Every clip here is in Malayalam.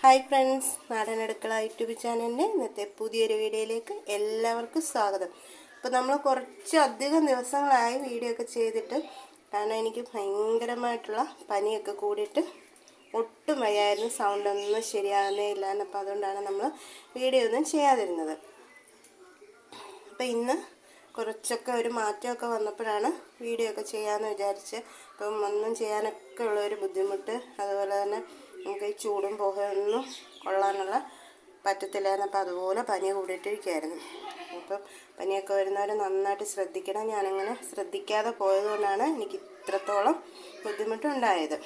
ഹായ് ഫ്രണ്ട്സ്, നാടൻ അടുക്കള യൂട്യൂബ് ചാനലിൻ്റെ ഇന്നത്തെ പുതിയൊരു വീഡിയോയിലേക്ക് എല്ലാവർക്കും സ്വാഗതം. അപ്പോൾ നമ്മൾ കുറച്ചധികം ദിവസങ്ങളായി വീഡിയോ ഒക്കെ ചെയ്തിട്ട്, കാരണം എനിക്ക് ഭയങ്കരമായിട്ടുള്ള പനിയൊക്കെ കൂടിയിട്ട് ഒട്ടും വയ്യായിരുന്നു, സൗണ്ടൊന്നും ശരിയാകുന്നേ ഇല്ല. അപ്പോൾ അതുകൊണ്ടാണ് നമ്മൾ വീഡിയോ ഒന്നും ചെയ്യാതിരുന്നത്. അപ്പോൾ ഇന്ന് കുറച്ചൊക്കെ ഒരു മാറ്റമൊക്കെ വന്നപ്പോഴാണ് വീഡിയോ ഒക്കെ ചെയ്യാമെന്ന് വിചാരിച്ച്. അപ്പം ഒന്നും ചെയ്യാനൊക്കെ ഉള്ളൊരു ബുദ്ധിമുട്ട്, അതുപോലെ തന്നെ നമുക്ക് ഈ ചൂടും പുകയൊന്നും കൊള്ളാനുള്ള പറ്റത്തില്ലായിരുന്നു. അപ്പോൾ അതുപോലെ പനി കൂടിയിട്ടിരിക്കുകയായിരുന്നു. അപ്പം പനിയൊക്കെ വരുന്നവർ നന്നായിട്ട് ശ്രദ്ധിക്കണം. ഞാനങ്ങനെ ശ്രദ്ധിക്കാതെ പോയതുകൊണ്ടാണ് എനിക്ക് ഇത്രത്തോളം ബുദ്ധിമുട്ടുണ്ടായത്.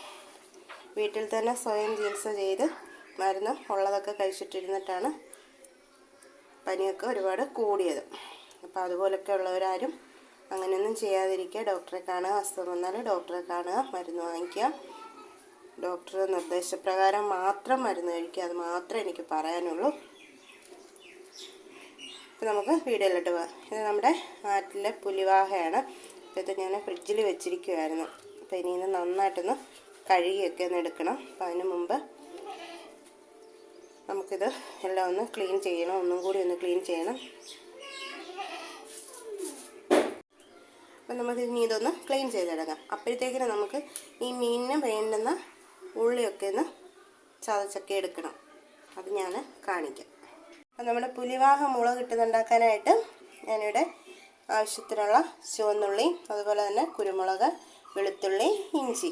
വീട്ടിൽ തന്നെ സ്വയം ചികിത്സ ചെയ്ത് മരുന്ന് ഉള്ളതൊക്കെ കഴിച്ചിട്ടിരുന്നിട്ടാണ് പനിയൊക്കെ ഒരുപാട് കൂടിയത്. അപ്പോൾ അതുപോലൊക്കെ ഉള്ളവരാരും അങ്ങനെയൊന്നും ചെയ്യാതിരിക്കുക. ഡോക്ടറെ കാണുക, അസുഖം വന്നാൽ ഡോക്ടറെ കാണുക, മരുന്ന് വാങ്ങിക്കുക, ഡോക്ടറുടെ നിർദ്ദേശപ്രകാരം മാത്രം മരുന്ന് കഴിക്കുക. അത് മാത്രമേ എനിക്ക് പറയാനുള്ളൂ. അപ്പോൾ നമുക്ക് വീഡിയോയിലോട്ട് പോകാം. ഇത് നമ്മുടെ നാട്ടിലെ പുലിവാഹയാണ്. അപ്പോൾ ഇത് ഞാൻ ഫ്രിഡ്ജിൽ വെച്ചിരിക്കുമായിരുന്നു. അപ്പോൾ ഇനി ഇത് നന്നായിട്ടൊന്ന് കഴുകിയൊക്കെ ഒന്ന് എടുക്കണം. അപ്പോൾ അതിന് മുമ്പ് നമുക്കിത് എല്ലാം ഒന്ന് ക്ലീൻ ചെയ്യണം, ഒന്നും കൂടി ഒന്ന് ക്ലീൻ ചെയ്യണം. അപ്പം നമുക്ക് ഇനി ഇതൊന്ന് ക്ലീൻ ചെയ്തെടുക്കാം. അപ്പോഴത്തേക്കിനും നമുക്ക് ഈ മീനിന് വേണ്ടുന്ന ഉള്ളിയൊക്കെ ഒന്ന് ചതച്ചൊക്കെ എടുക്കണം. അത് ഞാൻ കാണിക്കാം. അപ്പം നമ്മുടെ പുലിവാഹ മുളക് ഇട്ടുണ്ടാക്കാനായിട്ട് ഞാനിവിടെ ആവശ്യത്തിനുള്ള ചുവന്നുള്ളി, അതുപോലെ തന്നെ കുരുമുളക്, വെളുത്തുള്ളി, ഇഞ്ചി.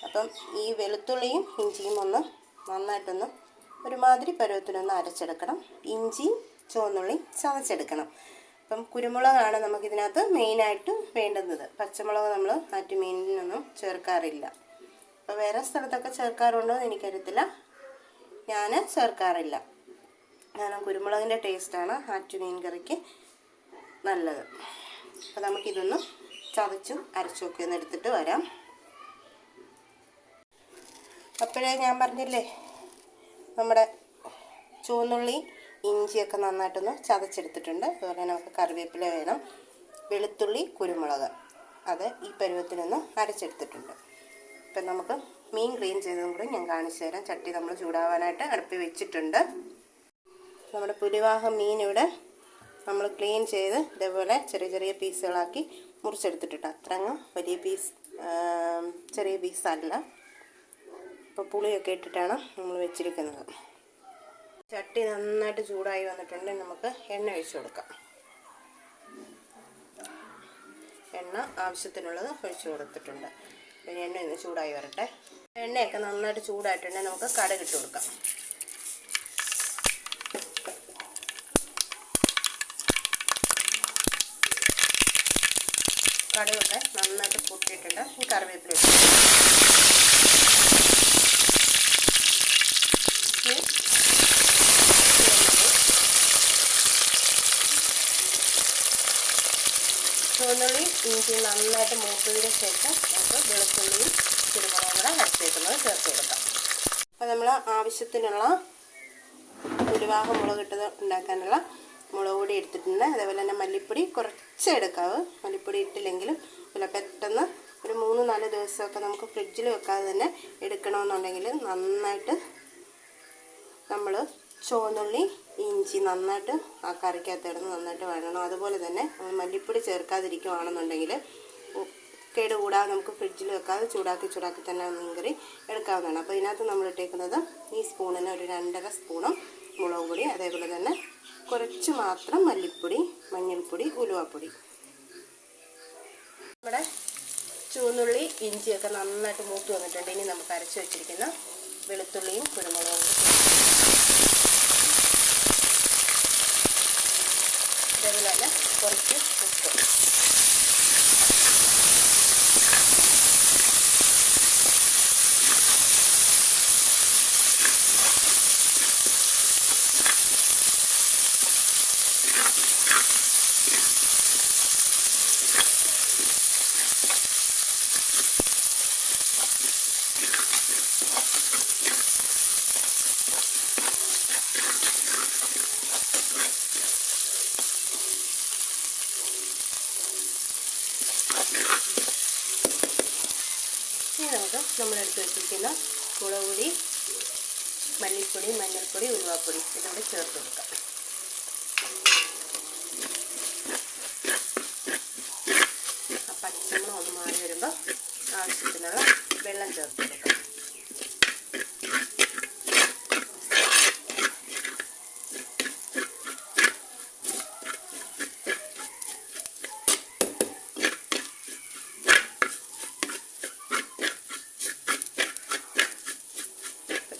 അപ്പം ഈ വെളുത്തുള്ളിയും ഇഞ്ചിയും ഒന്ന് നന്നായിട്ടൊന്ന് ഒരുമാതിരി പരുവത്തിനൊന്ന് അരച്ചെടുക്കണം. ഇഞ്ചിയും ചുവന്നുള്ളി ചതച്ചെടുക്കണം. അപ്പം കുരുമുളകാണ് നമുക്കിതിനകത്ത് മെയിനായിട്ട് വേണ്ടുന്നത്. പച്ചമുളക് നമ്മൾ മറ്റു മീനിനൊന്നും ചേർക്കാറില്ല. അപ്പോൾ വേറെ സ്ഥലത്തൊക്കെ ചേർക്കാറുണ്ടോ എന്ന് എനിക്കറിയത്തില്ല, ഞാൻ ചേർക്കാറില്ല. കാരണം കുരുമുളകിൻ്റെ ടേസ്റ്റാണ് ആറ്റുമീൻ കറിക്ക് നല്ലത്. അപ്പോൾ നമുക്കിതൊന്ന് ചതച്ചും അരച്ചുമൊക്കെ ഒന്ന് എടുത്തിട്ട് വരാം. അപ്പോഴേ ഞാൻ പറഞ്ഞില്ലേ, നമ്മുടെ ചുവന്നുള്ളി ഇഞ്ചിയൊക്കെ നന്നായിട്ടൊന്ന് ചതച്ചെടുത്തിട്ടുണ്ട്. അതുപോലെ നമുക്ക് കറിവേപ്പില വേണം, വെളുത്തുള്ളി, കുരുമുളക്, അത് ഈ പരുവത്തിനൊന്ന് അരച്ചെടുത്തിട്ടുണ്ട്. ഇപ്പം നമുക്ക് മീൻ ക്ലീൻ ചെയ്തതും കൂടി ഞാൻ കാണിച്ചു തരാം. ചട്ടി നമ്മൾ ചൂടാവാനായിട്ട് അടുപ്പിൽ വെച്ചിട്ടുണ്ട്. നമ്മുടെ പുലിവാഹ മീൻ ഇവിടെ നമ്മൾ ക്ലീൻ ചെയ്ത് ഇതേപോലെ ചെറിയ ചെറിയ പീസുകളാക്കി മുറിച്ചെടുത്തിട്ടുണ്ട്. അത്രങ്ങ് വലിയ ചെറിയ പീസല്ല. അപ്പോൾ പുളിയൊക്കെ ഇട്ടിട്ടാണ് നമ്മൾ വെച്ചിരിക്കുന്നത്. ചട്ടി നന്നായിട്ട് ചൂടായി വന്നിട്ടുണ്ട്. നമുക്ക് എണ്ണ ഒഴിച്ചു കൊടുക്കാം. എണ്ണ ആവശ്യത്തിനുള്ളത് ഒഴിച്ചു കൊടുത്തിട്ടുണ്ട്. പിന്നെ എണ്ണ ഒന്ന് ചൂടായി വരട്ടെ. എണ്ണയൊക്കെ നന്നായിട്ട് ചൂടായിട്ടുണ്ടെങ്കിൽ നമുക്ക് കടുക് ഇട്ട് കൊടുക്കാം. കടുകൊക്കെ നന്നായിട്ട് പൊട്ടിയിട്ടുണ്ട്. ഈ കറിവേപ്പില ഇട്ട് ചുവന്നുള്ളി ഇഞ്ചി നന്നായിട്ട് മൂത്തതിന് ശേഷം നമുക്ക് വെളുത്തുള്ളിയും കുരുമുളകും കൂടെ അരച്ചേക്കുന്നത് ചേർത്ത് കൊടുക്കാം. അപ്പോൾ നമ്മൾ ആവശ്യത്തിനുള്ള പുലിവാഹ മുളക് ഉണ്ടാക്കാനുള്ള മുളക് പൊടി എടുത്തിട്ടുണ്ട്. അതേപോലെ തന്നെ മല്ലിപ്പൊടി കുറച്ച് എടുക്കാവ്. മല്ലിപ്പൊടി ഇട്ടില്ലെങ്കിലും പിന്നെ പെട്ടെന്ന് ഒരു 3-4 ദിവസമൊക്കെ നമുക്ക് ഫ്രിഡ്ജിൽ വെക്കാതെ തന്നെ എടുക്കണമെന്നുണ്ടെങ്കിൽ നന്നായിട്ട് നമ്മൾ ചുവന്നുള്ളി ഇഞ്ചി നന്നായിട്ട് ആ കറിക്കകത്ത് ഇടുന്ന് നന്നായിട്ട് വഴണം. അതുപോലെ തന്നെ നമ്മൾ മല്ലിപ്പൊടി ചേർക്കാതിരിക്കുകയാണെന്നുണ്ടെങ്കിൽ കേടുകൂടാതെ നമുക്ക് ഫ്രിഡ്ജിൽ വെക്കാതെ ചൂടാക്കി തന്നെ മീൻകറി എടുക്കാവുന്നതാണ്. അപ്പോൾ ഇതിനകത്ത് നമ്മൾ ഇട്ടേക്കുന്നത് ഈ സ്പൂണിന് ഒരു 2.5 സ്പൂണും മുളക് പൊടി, അതേപോലെ തന്നെ കുറച്ച് മാത്രം മല്ലിപ്പൊടി, മഞ്ഞൾപ്പൊടി, ഉലുവാപ്പൊടി. നമ്മുടെ ചുവന്നുള്ളി ഇഞ്ചിയൊക്കെ നന്നായിട്ട് മൂത്ത് വന്നിട്ടുണ്ട്. ഇനി നമുക്ക് അരച്ച് വെച്ചിരിക്കുന്ന വെളുത്തുള്ളിയും കുരുമുളകും അതേപോലെ തന്നെ കുറച്ച് ഉപ്പ്. ഇനി നമുക്ക് നമ്മളെടുത്ത് വെച്ചിരിക്കുന്ന മുളക് പൊടി, മല്ലിപ്പൊടി, മഞ്ഞൾപ്പൊടി, ഉലുവാപ്പൊടി ഇതുകൂടി ചേർത്ത് കൊടുക്കാം. ആ പച്ചമണം ഒന്ന് മാറി വരുമ്പോൾ ആവശ്യത്തിനുള്ള വെള്ളം ചേർത്ത് കൊടുക്കാം.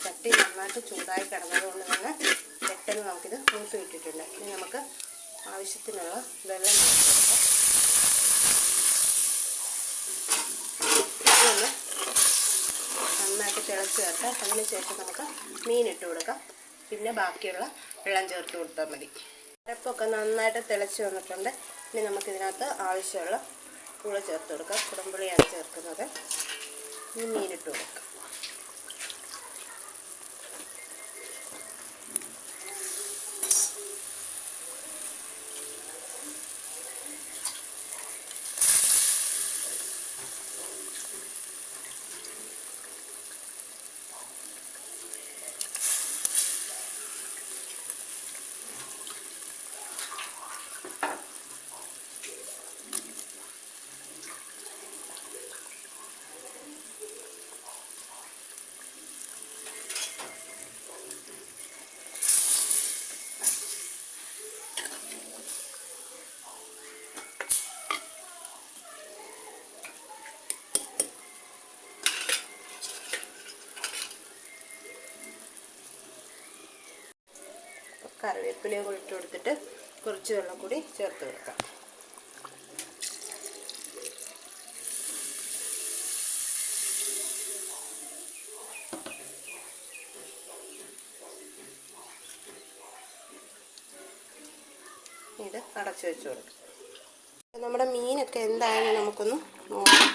ചട്ടി നന്നായിട്ട് ചൂടായി കിടന്നതുകൊണ്ട് തന്നെ പെട്ടെന്ന് നമുക്കിത് മൂത്ത് ഇട്ടിട്ടുണ്ട്. ഇനി നമുക്ക് ആവശ്യത്തിനുള്ള വെള്ളം ചേർത്ത് കൊടുക്കാം. ഇതൊന്ന് നന്നായിട്ട് തിളച്ച് ചേർക്കാം. അതിനുശേഷം നമുക്ക് മീനിട്ട് കൊടുക്കാം. പിന്നെ ബാക്കിയുള്ള വെള്ളം ചേർത്ത് കൊടുത്താൽ മതി. അരപ്പൊക്കെ നന്നായിട്ട് തിളച്ച് വന്നിട്ടുണ്ട്. ഇനി നമുക്കിതിനകത്ത് ആവശ്യമുള്ള പുളി ചേർത്ത് കൊടുക്കാം. കുടംപുളിയാണ് ചേർക്കുന്നത്. ഇനി മീനിട്ട് കൊടുക്കാം. കറിവേപ്പിലയും കൂടി ഇട്ട് കൊടുത്തിട്ട് കുറച്ച് വെള്ളം കൂടി ചേർത്ത് കൊടുക്കാം. ഇത് അടച്ചു വെച്ച് കൊടുക്കാം. നമ്മുടെ മീനൊക്കെ എന്തായാലും നമുക്കൊന്ന് നോക്കാം.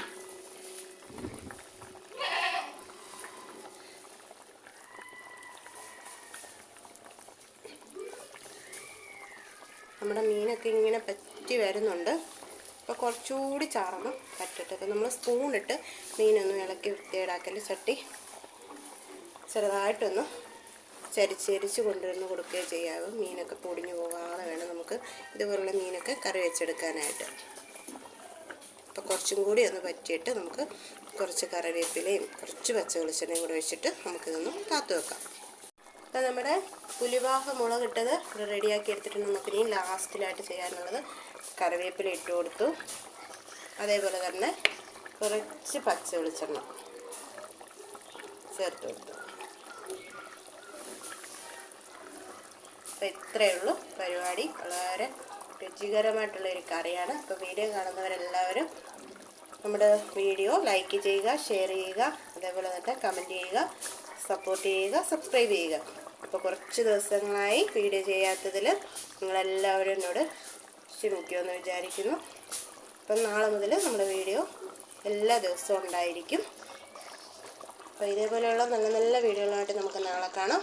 നമ്മുടെ മീനൊക്കെ ഇങ്ങനെ പറ്റി വരുന്നുണ്ട്. അപ്പോൾ കുറച്ചുകൂടി ചാറണം പറ്റട്ടെ. അപ്പോൾ നമ്മൾ സ്പൂണിട്ട് മീനൊന്ന് ഇളക്കി വൃത്തിയേടാക്കൽ. ചട്ടി ചെറുതായിട്ടൊന്ന് ചരിച്ച് കൊണ്ടുവന്ന് കൊടുക്കുകയും ചെയ്യാവും. മീനൊക്കെ പൊടിഞ്ഞു പോകാതെ വേണം നമുക്ക് ഇതുപോലുള്ള മീനൊക്കെ കറി വെച്ചെടുക്കാനായിട്ട്. അപ്പോൾ കുറച്ചും കൂടി ഒന്ന് പറ്റിയിട്ട് നമുക്ക് കുറച്ച് കറിവേപ്പിലയും കുറച്ച് പച്ച വെളിച്ചെണ്ണയും കൂടി വെച്ചിട്ട് നമുക്കിതൊന്ന് കാത്തു വെക്കാം. അപ്പോൾ നമ്മുടെ പുലിവാഹ മുളകിട്ടത് ഇവിടെ റെഡിയാക്കി എടുത്തിട്ട് നമുക്കിനി ലാസ്റ്റിലായിട്ട് ചെയ്യാനുള്ളത് കറിവേപ്പില ഇട്ട് കൊടുത്തു. അതേപോലെ തന്നെ കുറച്ച് പച്ച വെളിച്ചെണ്ണ ചേർത്ത് കൊടുത്തു. അപ്പോൾ ഇത്രയേ ഉള്ളൂ പരിപാടി. വളരെ രുചികരമായിട്ടുള്ളൊരു കറിയാണ്. അപ്പോൾ വീഡിയോ കാണുന്നവരെല്ലാവരും നമ്മുടെ വീഡിയോ ലൈക്ക് ചെയ്യുക, ഷെയർ ചെയ്യുക, അതേപോലെ തന്നെ കമൻറ്റ് ചെയ്യുക, സപ്പോർട്ട് ചെയ്യുക, സബ്സ്ക്രൈബ് ചെയ്യുക. അപ്പോൾ കുറച്ച് ദിവസങ്ങളായി വീഡിയോ ചെയ്യാത്തതിൽ നിങ്ങളെല്ലാവരും എന്നോട് ക്ഷമിക്കുമെന്ന് വിചാരിക്കുന്നു. അപ്പം നാളെ മുതൽ നമ്മുടെ വീഡിയോ എല്ലാ ദിവസവും ഉണ്ടായിരിക്കും. അപ്പോൾ ഇതേപോലെയുള്ള നല്ല നല്ല വീഡിയോകളായിട്ട് നമുക്ക് നാളെ കാണാം.